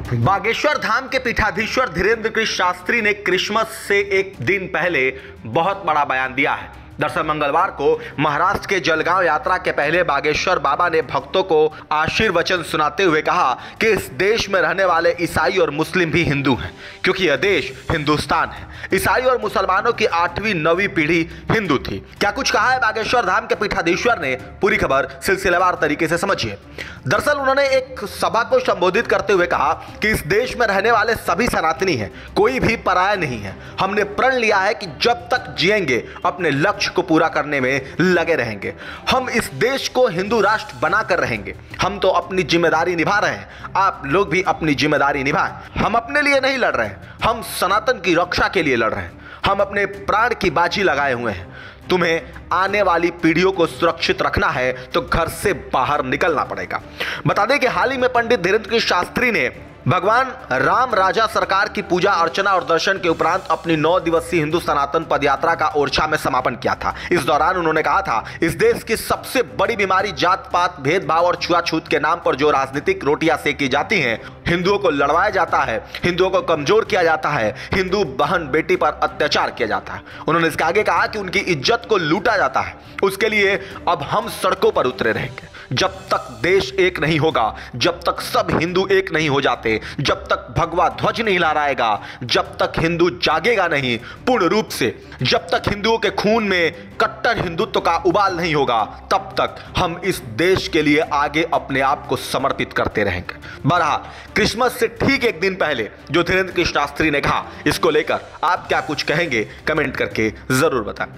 बागेश्वर धाम के पीठाधीश्वर धीरेन्द्र कृष्ण शास्त्री ने क्रिसमस से एक दिन पहले बहुत बड़ा बयान दिया है। दरअसल मंगलवार को महाराष्ट्र के जलगांव यात्रा के पहले बागेश्वर बाबा ने भक्तों को आशीर्वचन सुनाते हुए कहा कि इस देश में रहने वाले ईसाई और मुस्लिम भी हिंदू हैं, क्योंकि यह देश हिंदुस्तान है। ईसाई और मुसलमानों की 8वीं 9वीं पीढ़ी हिंदू थी। क्या कुछ कहा है बागेश्वर धाम के पीठाधीश्वर ने, पूरी खबर सिलसिलेवार तरीके से समझिए। दरअसल उन्होंने एक सभा को संबोधित करते हुए कहा कि इस देश में रहने वाले सभी सनातनी हैं, कोई भी पराया नहीं है। हमने प्रण लिया है कि जब तक जिएंगे अपने लक्ष्य को पूरा करने में लगे रहेंगे। हम इस देश को हिंदू राष्ट्र बनाकर रहेंगे। हम तो अपनी जिम्मेदारी निभा रहे हैं, आप लोग भी अपनी जिम्मेदारी निभाएं। हम अपने लिए नहीं लड़ रहे हैं, हम सनातन की रक्षा के लिए लड़ रहे हैं। हम अपने प्राण की बाजी लगाए हुए हैं। तुम्हें आने वाली पीढ़ियों को सुरक्षित रखना है तो घर से बाहर निकलना पड़ेगा। बता दें कि हाल ही में पंडित धीरेन्द्र कृष्ण शास्त्री ने भगवान राम राजा सरकार की पूजा अर्चना और दर्शन के उपरांत अपनी 9 दिवसीय हिंदू सनातन पदयात्रा का ओरछा में समापन किया था। इस दौरान उन्होंने कहा था, इस देश की सबसे बड़ी बीमारी जात पात, भेदभाव और छुआछूत के नाम पर जो राजनीतिक रोटियां सेकी जाती हैं, हिंदुओं को लड़वाया जाता है, हिंदुओं को कमजोर किया जाता है, हिंदू बहन बेटी पर अत्याचार किया जाता है। उन्होंने इसके आगे कहा कि उनकी इज्जत को लूटा जाता है। उसके लिए अब हम सड़कों पर उतरे रहेंगे। जब तक देश एक नहीं होगा, जब तक सब हिंदू एक नहीं हो जाते, जब तक भगवा ध्वज नहीं लहराएगा, जब तक हिंदू जागेगा नहीं पूर्ण रूप से, जब तक हिंदुओं के खून में कट्टर हिंदुत्व का उबाल नहीं होगा, तब तक हम इस देश के लिए आगे अपने आप को समर्पित करते रहेंगे। बहरहाल क्रिसमस से ठीक एक दिन पहले जो धीरेन्द्र कृष्ण शास्त्री ने कहा, इसको लेकर आप क्या कुछ कहेंगे, कमेंट करके जरूर बताएं।